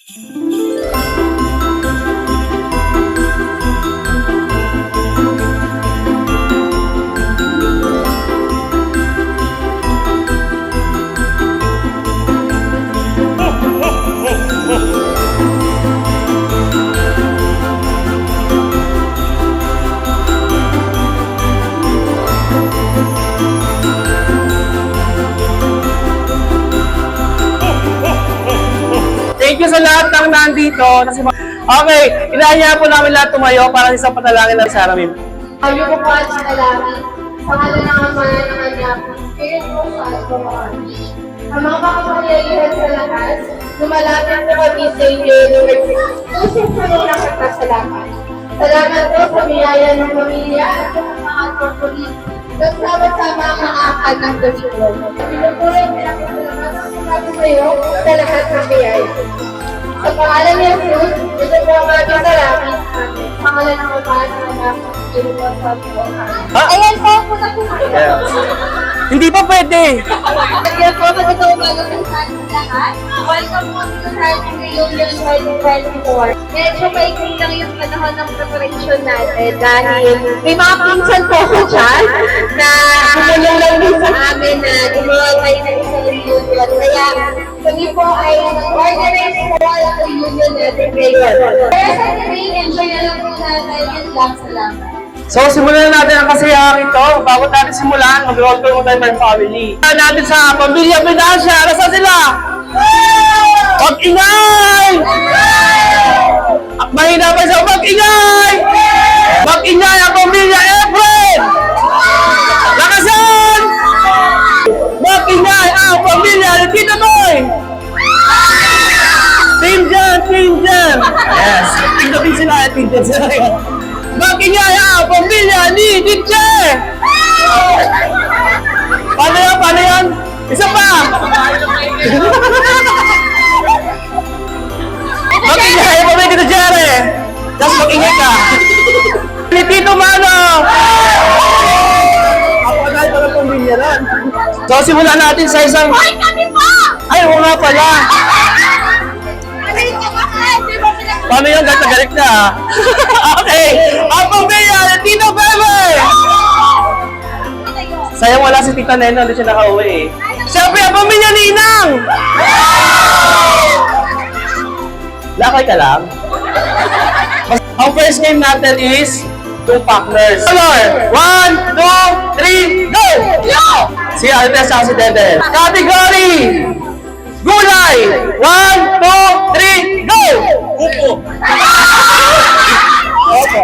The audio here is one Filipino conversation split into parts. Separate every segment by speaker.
Speaker 1: Thank you sa lahat ng nandito. Okay, inahaya po namin lahat tumayo para sa isang panalangin ng Saramin.
Speaker 2: Kami po po at panalangin, sa ngalan ng Ama ng Anak, Spirit po sa Al-Quran. Ang mga makapangyarihan sa lahat, lumalapit po kami sa inyo, Lord. Tusip sa mga kasalamat. Salamat po sa biyaya ng pamilya at sa mga korporit. Nagsama-sama ang mga akad ng Diyos. Pinupuloy pinakasalamat ang sinabi sa iyo sa lahat ng biyaya. Sa pangalan ni Jesus, ito po ang aming salamat. Sa pangalan ng Ama ng Anak, Spirit po sa Al-Quran. Ayan po, punta po kayo.
Speaker 1: Hindi pa pwede.
Speaker 2: Kaya po, magandang umaga po sa ating lahat. Welcome po dito sa ating reunion 2024. Medyo maikli lang yung panahon ng preparation natin dahil may mga pinsan po ko dyan na kumulong lang din sa amin na gumawa tayo ng isang reunion. Kaya kami po ay organize po ang reunion natin ngayon. Kaya sa today, enjoy na lang po natin yung lang salamat.
Speaker 1: So, simulan na natin ang kasiyahan ito. Bago natin simulan, mag-roll call mo tayo ng family. Natin sa Pamilya Binansya. Nasa sila? Mag-ingay! Mahina pa siya, mag-ingay! Mag-ingay ang Pamilya Efren! Lakasan! Mag-ingay ang Pamilya Tito Boy! Team Jan! Team Jan! Yes, tingnan sila, tingnan sila. Mag-ingay ang Pamilya ni DJ! Paano yan? Paano yan? Isa pa! Mag-ingay ang Pamilya ni Jerry! Tapos mag-ingay ka! Ni Tito Mano! Ako na ito ng Pamilya rin. So, simulan natin sa isang...
Speaker 2: Hoy, kami po!
Speaker 1: Ay, oo nga pala! Paano yun? Galit na. Okay. Ang Pamilya ni Tito Bebe! Sayang wala si Tita Nena. Hindi siya nakauwi eh. Siyempre, ang Pamilya ni Inang! Lakay ka lang? Ang first game natin is two partners. Color! 1, 2, 3, go! Si Alves at si Dede. Category! Gulay! 1, 2, 3, go! Upo! Opo!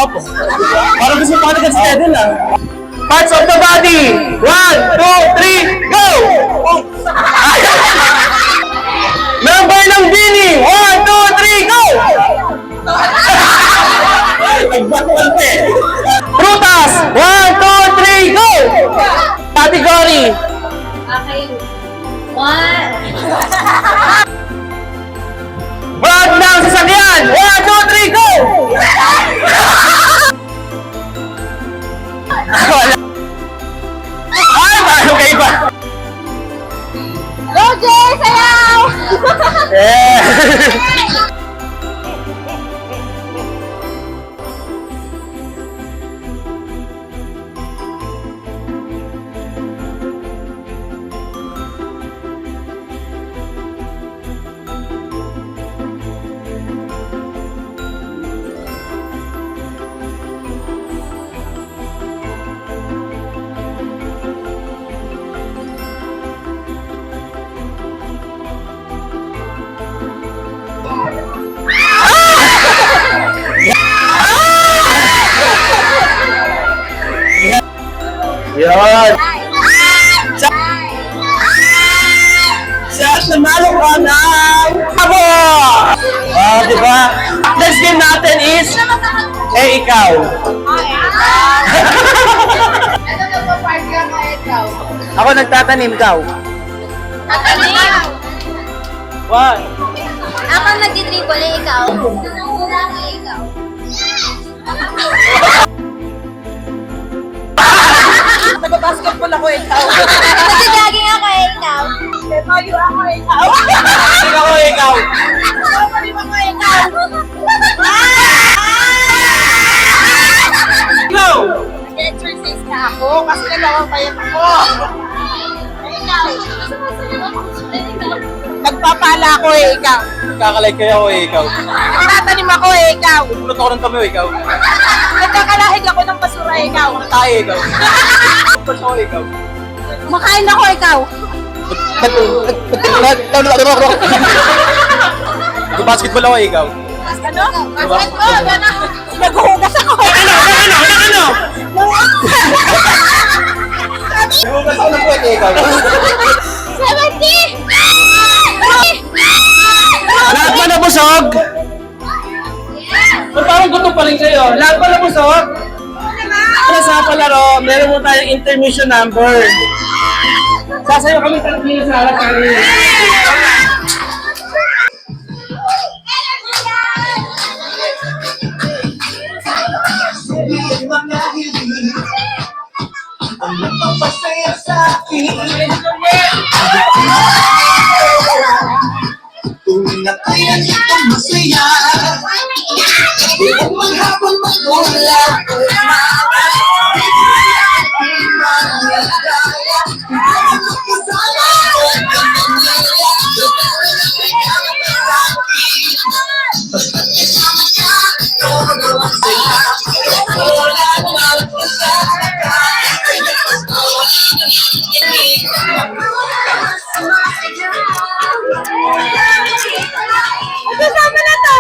Speaker 1: Opo! Parang gusto pa na si Dede lang. Parts of the body! 1, 2, 3, go! Number ng Bini! 1, 2, 3, go! Prutas! 1, 2, 3, go! Category!
Speaker 2: Okay. 1.
Speaker 1: Brand ng sasakyan! 1, 2, 3, go! Wala. Ay, parang kayo ba?
Speaker 2: Go, Jay! Sayaw!
Speaker 1: Yeah! Yan! Sa nanalo ka ng abo! Di ba? Next game natin is ikaw.
Speaker 2: Ano na po party ka kaya ikaw?
Speaker 1: Ako nagtatanim, ikaw.
Speaker 2: Tatanim!
Speaker 1: One.
Speaker 2: Ako nagdi-dribble, ikaw? Ikaw?
Speaker 3: Taga-basketball ako, ikaw.
Speaker 4: Nag-jogging ako eh, ikaw.
Speaker 3: Tayo ako, ikaw.
Speaker 1: Ikaw o ikaw?
Speaker 3: Papalim ako, ikaw.
Speaker 1: Ikaw!
Speaker 3: Nag-exercise na ako kasi nalawang payat ako. Ikaw. Nagpapala ako, ikaw.
Speaker 1: Kakalay kayo o ikaw?
Speaker 3: Nagtatanim ako, ikaw.
Speaker 1: Pulot ako ng kami o ikaw?
Speaker 3: Nagkakalahig ako ng basura, ikaw.
Speaker 1: Tayo ikaw? Pulot ako ikaw?
Speaker 3: Makain ako, ikaw.
Speaker 1: Basketball ako ikaw?
Speaker 3: Ano? Basketball, gano'n. Naghuhugas ako.
Speaker 1: Ano? Hugas ako ng puwet ikaw?
Speaker 4: 70!
Speaker 1: Lahat ba nabusog? Ba't parang gutom pa rin kayo? Lahat ba nabusog? Para sa palaro, meron mo tayong intermission number. Sasayo kami 3 minutes sa harap kami.
Speaker 5: Ang nagpapasaya sa akin. Tuwing ako'y nandito masaya. Huwag maghapon magulat.
Speaker 3: Kasama na to.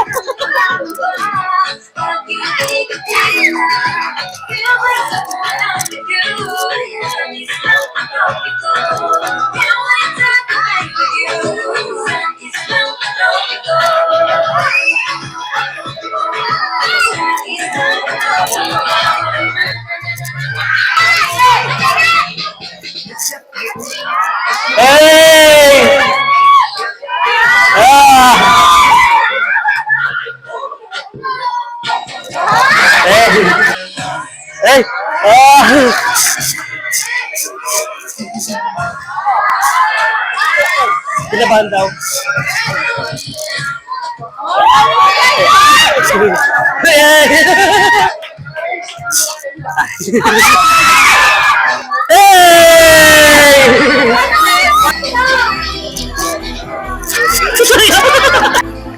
Speaker 1: Hey! Ah! Hey! Hey! Ah! Pinabahan daw.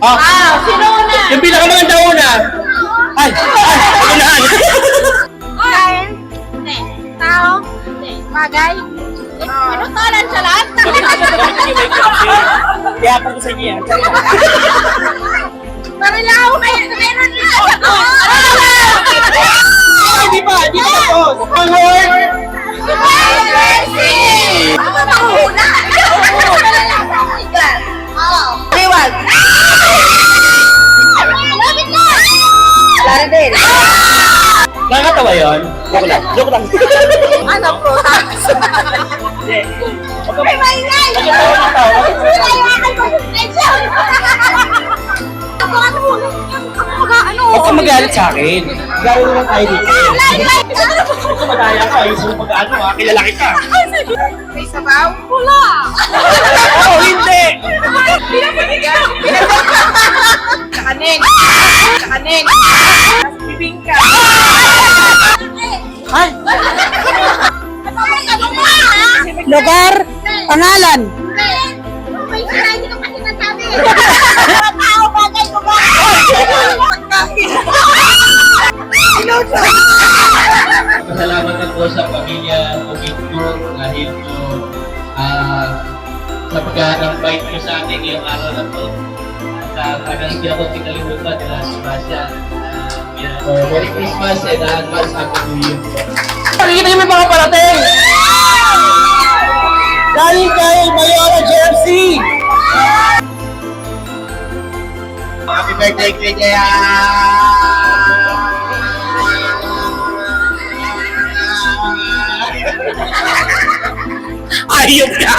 Speaker 1: Ah,
Speaker 3: Sino una?
Speaker 1: yung pinakamaganda una. Ay, unahan.
Speaker 3: Kain? Hindi. Tao? Hindi. Bagay? Ano tolan sa lahat?
Speaker 1: Kaya pa ko sa inyo yan.
Speaker 3: Marilaw kayo! Meron na!
Speaker 1: Hindi pa tapos. One word.
Speaker 3: Ano ba una? Liwag!
Speaker 4: Lapit na!
Speaker 3: Laridel!
Speaker 1: Nakakatawa yun? Joke lang. Joke lang.
Speaker 3: Ano po?
Speaker 1: Hindi.
Speaker 3: May maingay!
Speaker 1: Nakakatawa ng tao. Huwag kang magalit sa akin. Gawin naman tayo dito. Huwag kang madaya ka. Ayusin mo pag-ano ha. Kilala kita.
Speaker 3: May sabaw? Wala!
Speaker 1: Oo, hindi.
Speaker 3: Kakanin! Kakanin! Bibingka!
Speaker 1: Ay!
Speaker 3: Lugar? Pangalan?
Speaker 4: May sinabi ka pa sinasabi.
Speaker 3: Tao, bagay ko ba?
Speaker 6: Pasalamat ako sa pamilya Ogito dahil po sa pag-invite ko sa atin ngayong araw na to. At talagang hindi ako kinalimutan nila si Basya. Merry Christmas and advance Happy New Year po.
Speaker 1: Nakikita niyo may mga parating! Galing kay Mayora JFC!
Speaker 5: Happy birthday, Kuya!
Speaker 1: Ayop ka!